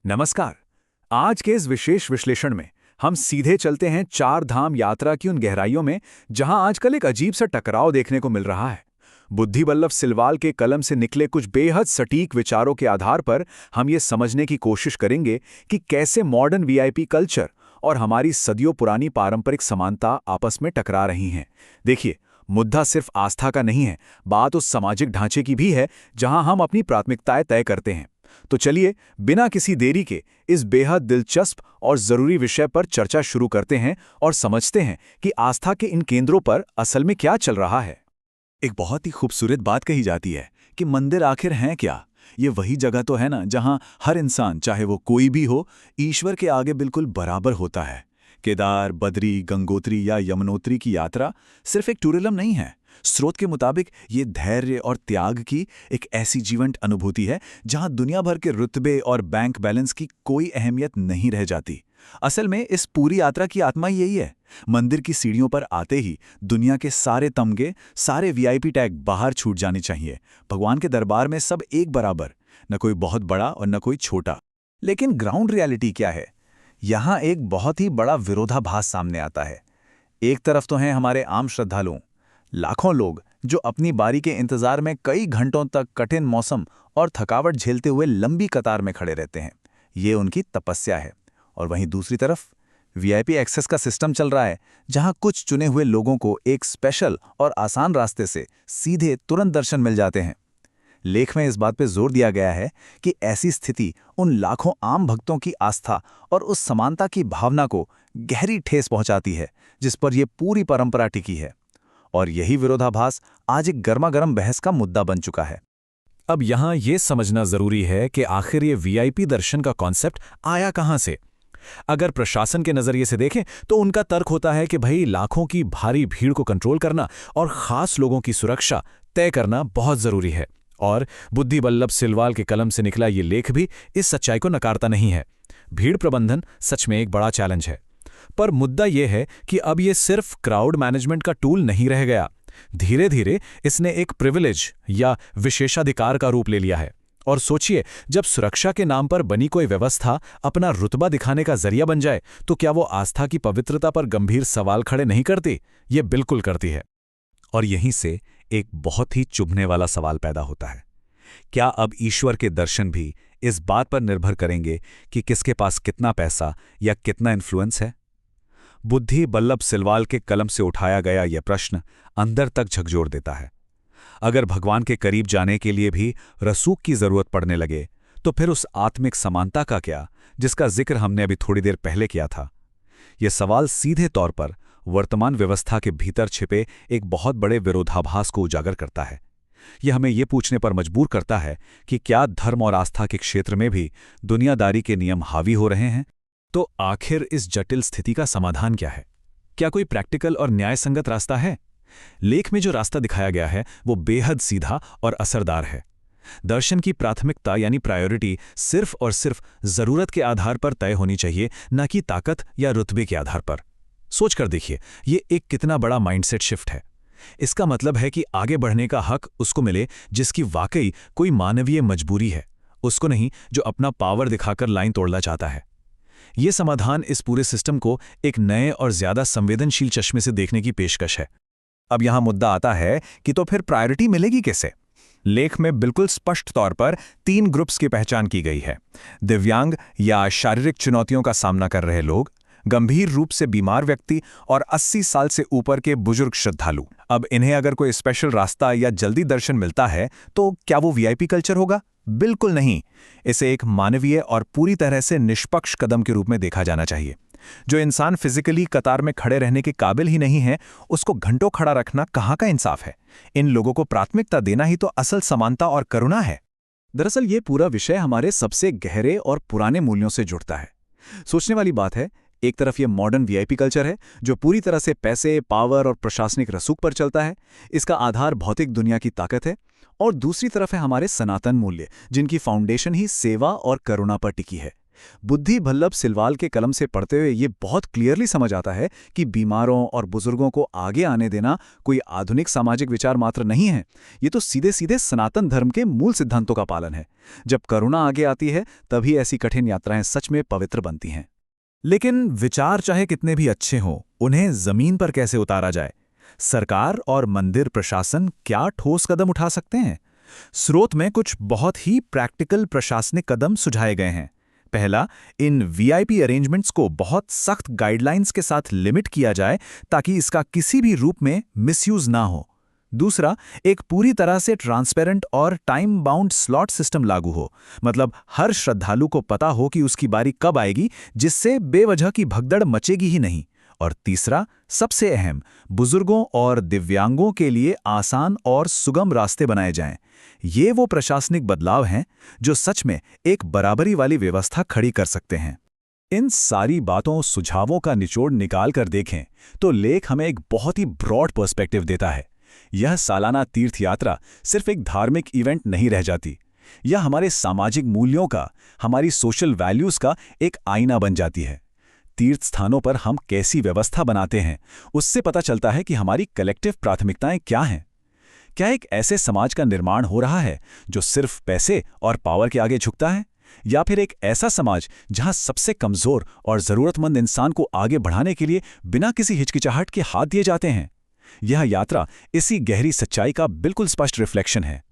नमस्कार। आज के इस विशेष विश्लेषण में हम सीधे चलते हैं चार धाम यात्रा की उन गहराइयों में जहां आजकल एक अजीब सा टकराव देखने को मिल रहा है। बुद्धि बल्लभ सिलवाल के कलम से निकले कुछ बेहद सटीक विचारों के आधार पर हम ये समझने की कोशिश करेंगे कि कैसे मॉडर्न वीआईपी कल्चर और हमारी सदियों पुरानी पारंपरिक समानता आपस में टकरा रही हैं। देखिए, मुद्दा सिर्फ आस्था का नहीं है, बात उस सामाजिक ढांचे की भी है जहां हम अपनी प्राथमिकताएं तय करते हैं। तो चलिए, बिना किसी देरी के इस बेहद दिलचस्प और जरूरी विषय पर चर्चा शुरू करते हैं और समझते हैं कि आस्था के इन केंद्रों पर असल में क्या चल रहा है। एक बहुत ही खूबसूरत बात कही जाती है कि मंदिर आखिर हैं क्या? ये वही जगह तो है ना जहां हर इंसान, चाहे वो कोई भी हो, ईश्वर के आगे बिल्कुल बराबर होता है। केदार, बद्री, गंगोत्री या यमुनोत्री की यात्रा सिर्फ एक टूरिज्म नहीं है। स्रोत के मुताबिक ये धैर्य और त्याग की एक ऐसी जीवंत अनुभूति है जहां दुनिया भर के रुतबे और बैंक बैलेंस की कोई अहमियत नहीं रह जाती। असल में इस पूरी यात्रा की आत्मा यही है। मंदिर की सीढ़ियों पर आते ही दुनिया के सारे तमगे, सारे वीआईपी टैग बाहर छूट जाने चाहिए। भगवान के दरबार में सब एक बराबर, न कोई बहुत बड़ा और न कोई छोटा। लेकिन ग्राउंड रियलिटी क्या है? यहाँ एक बहुत ही बड़ा विरोधाभास सामने आता है। एक तरफ तो हैं हमारे आम श्रद्धालु, लाखों लोग जो अपनी बारी के इंतजार में कई घंटों तक कठिन मौसम और थकावट झेलते हुए लंबी कतार में खड़े रहते हैं। ये उनकी तपस्या है। और वहीं दूसरी तरफ वीआईपी एक्सेस का सिस्टम चल रहा है, जहां कुछ चुने हुए लोगों को एक स्पेशल और आसान रास्ते से सीधे तुरंत दर्शन मिल जाते हैं। लेख में इस बात पर जोर दिया गया है कि ऐसी स्थिति उन लाखों आम भक्तों की आस्था और उस समानता की भावना को गहरी ठेस पहुंचाती है जिस पर यह पूरी परंपरा टिकी है। और यही विरोधाभास आज एक गर्मागर्म बहस का मुद्दा बन चुका है। अब यहां यह समझना जरूरी है कि आखिर ये वीआईपी दर्शन का कॉन्सेप्ट आया कहां से। अगर प्रशासन के नजरिए से देखें तो उनका तर्क होता है कि भाई, लाखों की भारी भीड़ को कंट्रोल करना और खास लोगों की सुरक्षा तय करना बहुत जरूरी है। और बुद्धि बल्लभ सिलवाल के कलम से निकला ये लेख भी इस सच्चाई को नकारता नहीं है। भीड़ प्रबंधन सच में एक बड़ा चैलेंज है, पर मुद्दा यह है कि अब यह सिर्फ क्राउड मैनेजमेंट का टूल नहीं रह गया। धीरे धीरे इसने एक प्रिविलेज या विशेषाधिकार का रूप ले लिया है। और सोचिए, जब सुरक्षा के नाम पर बनी कोई व्यवस्था अपना रुतबा दिखाने का जरिया बन जाए तो क्या वो आस्था की पवित्रता पर गंभीर सवाल खड़े नहीं करती? ये बिल्कुल करती है। और यहीं से एक बहुत ही चुभने वाला सवाल पैदा होता है। क्या अब ईश्वर के दर्शन भी इस बात पर निर्भर करेंगे कि किसके पास कितना पैसा या कितना इन्फ्लुएंस है? बुद्धि बल्लभ सिलवाल के कलम से उठाया गया यह प्रश्न अंदर तक झकझोर देता है। अगर भगवान के करीब जाने के लिए भी रसूख की जरूरत पड़ने लगे तो फिर उस आत्मिक समानता का क्या, जिसका जिक्र हमने अभी थोड़ी देर पहले किया था? यह सवाल सीधे तौर पर वर्तमान व्यवस्था के भीतर छिपे एक बहुत बड़े विरोधाभास को उजागर करता है। यह हमें यह पूछने पर मजबूर करता है कि क्या धर्म और आस्था के क्षेत्र में भी दुनियादारी के नियम हावी हो रहे हैं? तो आखिर इस जटिल स्थिति का समाधान क्या है? क्या कोई प्रैक्टिकल और न्यायसंगत रास्ता है? लेख में जो रास्ता दिखाया गया है वो बेहद सीधा और असरदार है। दर्शन की प्राथमिकता यानी प्रायोरिटी सिर्फ और सिर्फ जरूरत के आधार पर तय होनी चाहिए, न कि ताकत या रुतबे के आधार पर। सोचकर देखिए, ये एक कितना बड़ा माइंडसेट शिफ्ट है। इसका मतलब है कि आगे बढ़ने का हक उसको मिले जिसकी वाकई कोई मानवीय मजबूरी है, उसको नहीं जो अपना पावर दिखाकर लाइन तोड़ना चाहता है। यह समाधान इस पूरे सिस्टम को एक नए और ज्यादा संवेदनशील चश्मे से देखने की पेशकश है। अब यहां मुद्दा आता है कि तो फिर प्रायोरिटी मिलेगी कैसे? लेख में बिल्कुल स्पष्ट तौर पर 3 ग्रुप्स की पहचान की गई है। दिव्यांग या शारीरिक चुनौतियों का सामना कर रहे लोग, गंभीर रूप से बीमार व्यक्ति और 80 साल से ऊपर के बुजुर्ग श्रद्धालु। अब इन्हें अगर कोई स्पेशल रास्ता या जल्दी दर्शन मिलता है तो क्या वो वीआईपी कल्चर होगा? बिल्कुल नहीं। इसे एक मानवीय और पूरी तरह से निष्पक्ष कदम के रूप में देखा जाना चाहिए। जो इंसान फिजिकली कतार में खड़े रहने के काबिल ही नहीं है, उसको घंटों खड़ा रखना कहाँ का इंसाफ है? इन लोगों को प्राथमिकता देना ही तो असल समानता और करुणा है। दरअसल ये पूरा विषय हमारे सबसे गहरे और पुराने मूल्यों से जुड़ता है। सोचने वाली बात है, एक तरफ ये मॉडर्न वीआईपी कल्चर है जो पूरी तरह से पैसे, पावर और प्रशासनिक रसूख पर चलता है। इसका आधार भौतिक दुनिया की ताकत है। और दूसरी तरफ है हमारे सनातन मूल्य, जिनकी फाउंडेशन ही सेवा और करुणा पर टिकी है। बुद्धि बल्लभ सिलवाल के कलम से पढ़ते हुए ये बहुत क्लियरली समझ आता है कि बीमारों और बुजुर्गों को आगे आने देना कोई आधुनिक सामाजिक विचार मात्र नहीं है। ये तो सीधे सीधे सनातन धर्म के मूल सिद्धांतों का पालन है। जब करुणा आगे आती है तभी ऐसी कठिन यात्राएं सच में पवित्र बनती हैं। लेकिन विचार चाहे कितने भी अच्छे हों, उन्हें जमीन पर कैसे उतारा जाए? सरकार और मंदिर प्रशासन क्या ठोस कदम उठा सकते हैं? स्रोत में कुछ बहुत ही प्रैक्टिकल प्रशासनिक कदम सुझाए गए हैं। पहला, इन वीआईपी अरेंजमेंट्स को बहुत सख्त गाइडलाइंस के साथ लिमिट किया जाए ताकि इसका किसी भी रूप में मिसयूज ना हो। दूसरा, एक पूरी तरह से ट्रांसपेरेंट और टाइम बाउंड स्लॉट सिस्टम लागू हो, मतलब हर श्रद्धालु को पता हो कि उसकी बारी कब आएगी, जिससे बेवजह की भगदड़ मचेगी ही नहीं। और तीसरा, सबसे अहम, बुजुर्गों और दिव्यांगों के लिए आसान और सुगम रास्ते बनाए जाएं। ये वो प्रशासनिक बदलाव हैं जो सच में एक बराबरी वाली व्यवस्था खड़ी कर सकते हैं। इन सारी बातों सुझावों का निचोड़ निकाल कर देखें तो लेख हमें एक बहुत ही ब्रॉड पर्सपेक्टिव देता है। यह सालाना तीर्थ यात्रा सिर्फ एक धार्मिक इवेंट नहीं रह जाती। यह हमारे सामाजिक मूल्यों का, हमारी सोशल वैल्यूज का एक आईना बन जाती है। तीर्थ स्थानों पर हम कैसी व्यवस्था बनाते हैं, उससे पता चलता है कि हमारी कलेक्टिव प्राथमिकताएं क्या हैं। क्या एक ऐसे समाज का निर्माण हो रहा है जो सिर्फ पैसे और पावर के आगे झुकता है, या फिर एक ऐसा समाज जहां सबसे कमजोर और जरूरतमंद इंसान को आगे बढ़ाने के लिए बिना किसी हिचकिचाहट के हाथ दिए जाते हैं? यह यात्रा इसी गहरी सच्चाई का बिल्कुल स्पष्ट रिफ्लेक्शन है।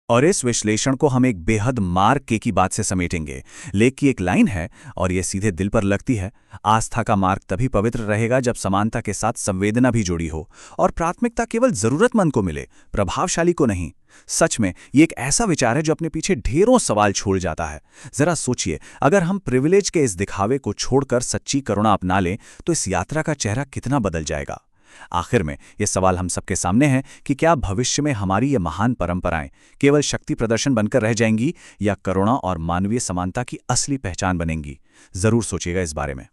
और इस विश्लेषण को हम एक बेहद मार्ग की बात से समेटेंगे। लेख की एक लाइन है और यह सीधे दिल पर लगती है। आस्था का मार्ग तभी पवित्र रहेगा जब समानता के साथ संवेदना भी जुड़ी हो और प्राथमिकता केवल जरूरतमंद को मिले, प्रभावशाली को नहीं। सच में ये एक ऐसा विचार है जो अपने पीछे ढेरों सवाल छोड़ जाता है। जरा सोचिए, अगर हम प्रिविलेज के इस दिखावे को छोड़कर सच्ची करुणा अपना लें तो इस यात्रा का चेहरा कितना बदल जाएगा। आखिर में ये सवाल हम सबके सामने है कि क्या भविष्य में हमारी ये महान परंपराएं केवल शक्ति प्रदर्शन बनकर रह जाएंगी या करुणा और मानवीय समानता की असली पहचान बनेंगी? जरूर सोचिएगा इस बारे में।